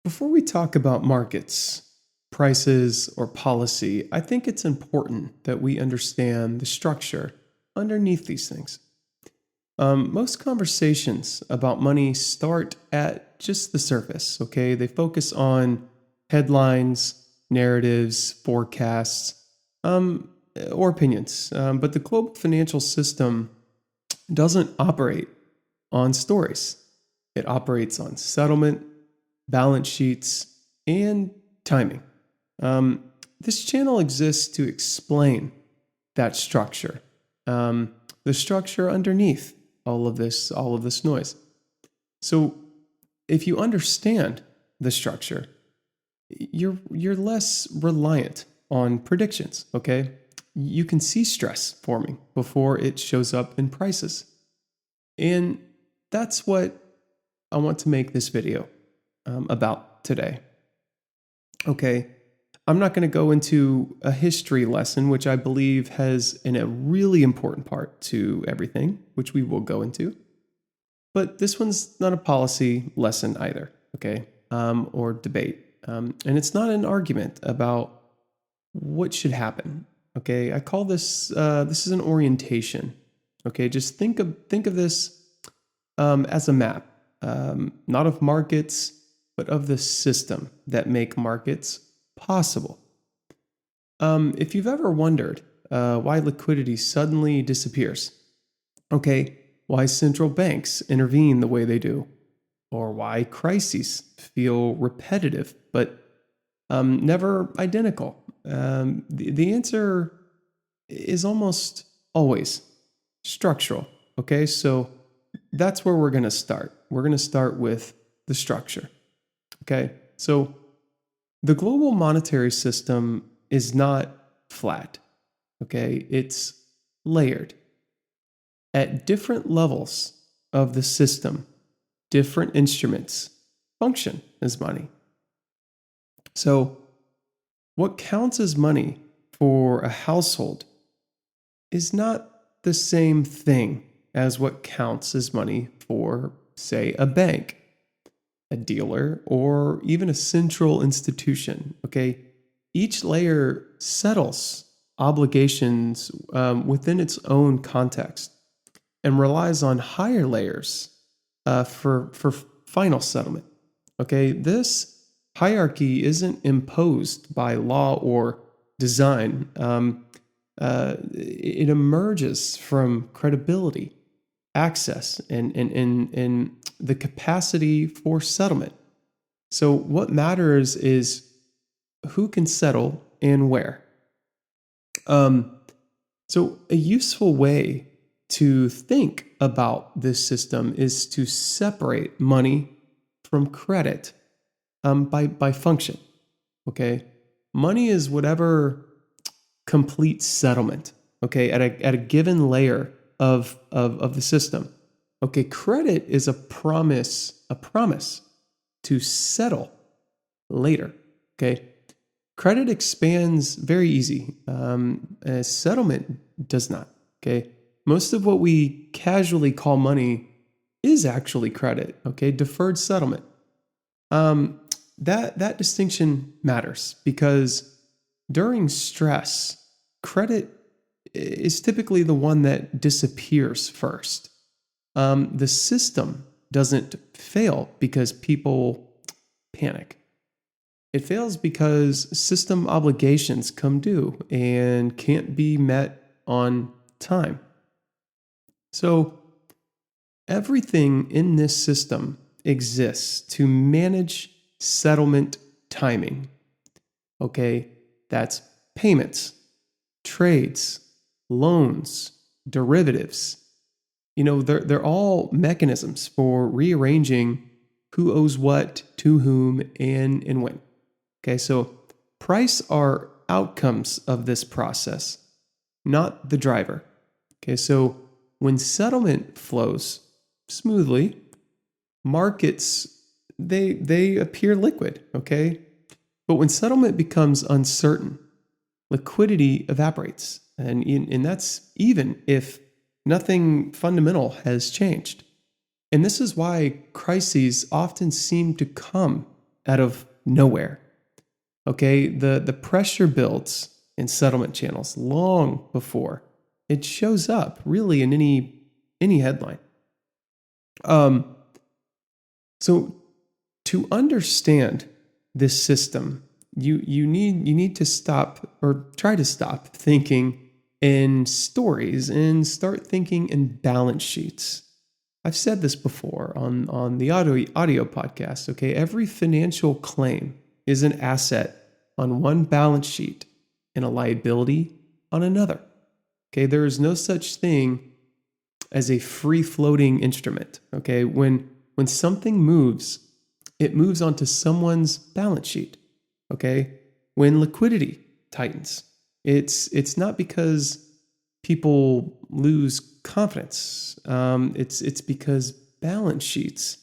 Before we talk about markets, prices, or policy, I think it's important that we understand the structure underneath these things. Most conversations about money start at just the surface, okay? They focus on headlines, narratives, forecasts, um, or opinions. But the global financial system doesn't operate on stories, it operates on settlement, balance sheets, and timing. Um, this channel exists to explain that structure, the structure underneath all of this noise. So, if you understand the structure, you're less reliant on predictions. Okay, you can see stress forming before it shows up in prices, and that's what I want to make this video about today. Okay, I'm not going to go into a history lesson, which I believe has a really important part to everything, which we will go into. But this one's not a policy lesson either, okay, or debate. And it's not an argument about what should happen. Okay, I call this is an orientation. Okay, just think of this as a map, not of markets, but of the system that make markets possible. If you've ever wondered why liquidity suddenly disappears, okay, why central banks intervene the way they do, or why crises feel repetitive but never identical, the answer is almost always structural. Okay, so that's where we're going to start. We're going to start with the structure. Okay, so the global monetary system is not flat. Okay, it's layered. At different levels of the system, different instruments function as money. So, what counts as money for a household is not the same thing as what counts as money for, say, a bank, a dealer, or even a central institution. Okay, each layer settles obligations within its own context and relies on higher layers for final settlement. Okay, this hierarchy isn't imposed by law or design. It emerges from credibility, access, and the capacity for settlement. So, what matters is who can settle and where. Um, so, a useful way to think about this system is to separate money from credit by function. Okay, money is whatever complete settlement. Okay, at a given layer of the system. Okay, credit is a promise to settle later. Okay, credit expands very easy. Settlement does not. Okay, most of what we casually call money is actually credit. Okay, deferred settlement. That distinction matters because during stress, credit is typically the one that disappears first. The system doesn't fail because people panic. It fails because system obligations come due and can't be met on time. So, everything in this system exists to manage settlement timing. Okay, that's payments, trades, loans, derivatives. They're all mechanisms for rearranging who owes what to whom and when. Okay, so price are outcomes of this process, not the driver. Okay, so when settlement flows smoothly, markets they appear liquid, okay? But when settlement becomes uncertain, liquidity evaporates. And that's even if nothing fundamental has changed. And this is why crises often seem to come out of nowhere. Okay, the pressure builds in settlement channels long before it shows up really in any headline. So to understand this system, you need to stop or try to stop thinking in stories and start thinking in balance sheets. I've said this before on the audio podcast. Okay, every financial claim is an asset on one balance sheet and a liability on another. Okay, there is no such thing as a free-floating instrument. Okay, when something moves, it moves onto someone's balance sheet. Okay, when liquidity tightens, it's not because people lose confidence. It's because balance sheets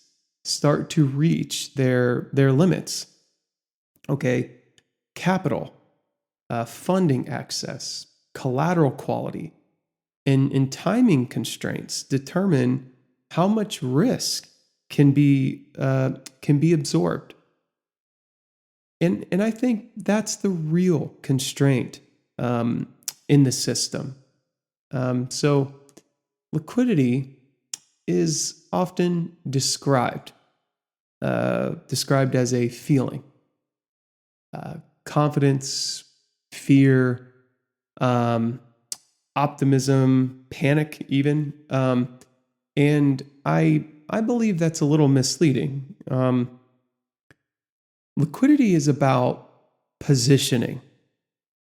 start to reach their limits. Okay, capital, funding access, collateral quality, and timing constraints determine how much risk can be absorbed. And I think that's the real constraint in the system. So liquidity is often described as a feeling, confidence, fear, optimism, panic, even. And I believe that's a little misleading. Liquidity is about positioning,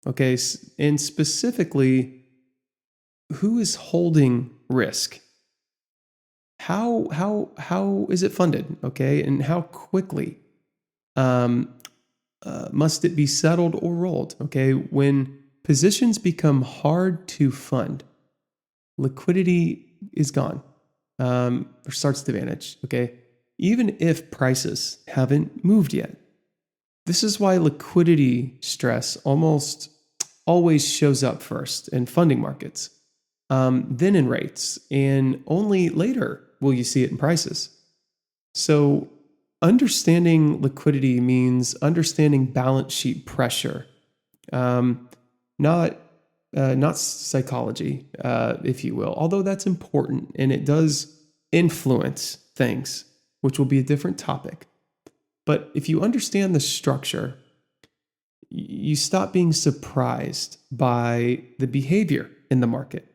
okay, and specifically, who is holding risk? How is it funded? Okay, and how quickly must it be settled or rolled? Okay, when positions become hard to fund, liquidity is gone or starts to vanish. Okay, even if prices haven't moved yet. This is why liquidity stress almost always shows up first in funding markets, then in rates, and only later will you see it in prices. So understanding liquidity means understanding balance sheet pressure, not psychology, if you will, although that's important and it does influence things, which will be a different topic. But if you understand the structure, you stop being surprised by the behavior in the market.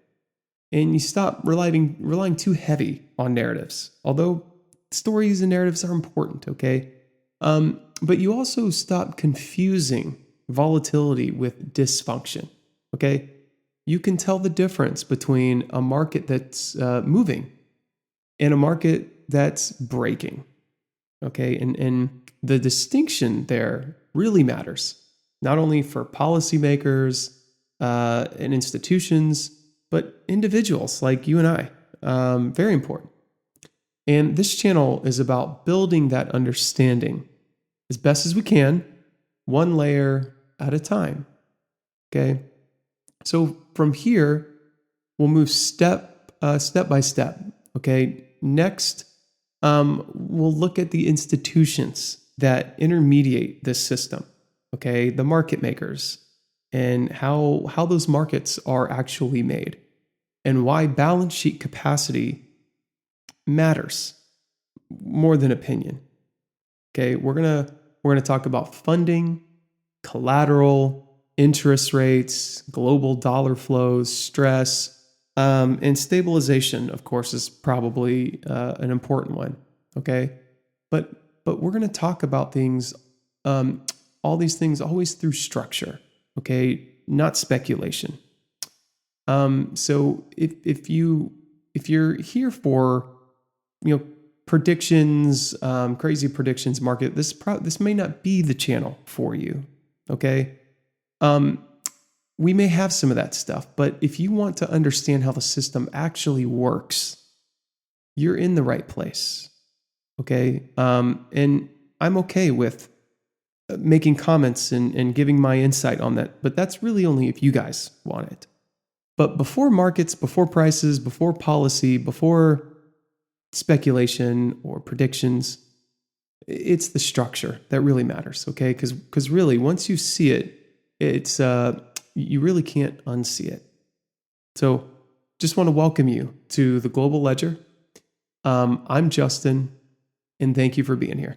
And you stop relying too heavy on narratives, although stories and narratives are important, okay? But you also stop confusing volatility with dysfunction, okay? You can tell the difference between a market that's moving and a market that's breaking. Okay, and the distinction there really matters, not only for policymakers and institutions, but individuals like you and I. Very important. And this channel is about building that understanding as best as we can, one layer at a time. Okay, so from here, we'll move step by step. Okay, next. We'll look at the institutions that intermediate this system, okay, the market makers, and how those markets are actually made, and why balance sheet capacity matters more than opinion. Okay, we're gonna talk about funding, collateral, interest rates, global dollar flows, stress. And stabilization, of course, is probably an important one. Okay, but we're going to talk about things, all these things, always through structure. Okay, not speculation. So if you're here for predictions, crazy predictions market, this may not be the channel for you. Okay. We may have some of that stuff, but if you want to understand how the system actually works, you're in the right place. Okay. And I'm okay with making comments and giving my insight on that, but that's really only if you guys want it. But before markets, before prices, before policy, before speculation or predictions, It's the structure that really matters, okay? Because really, once you see it, it's you really can't unsee it. So just want to welcome you to the Global Ledger. I'm Justin, and thank you for being here.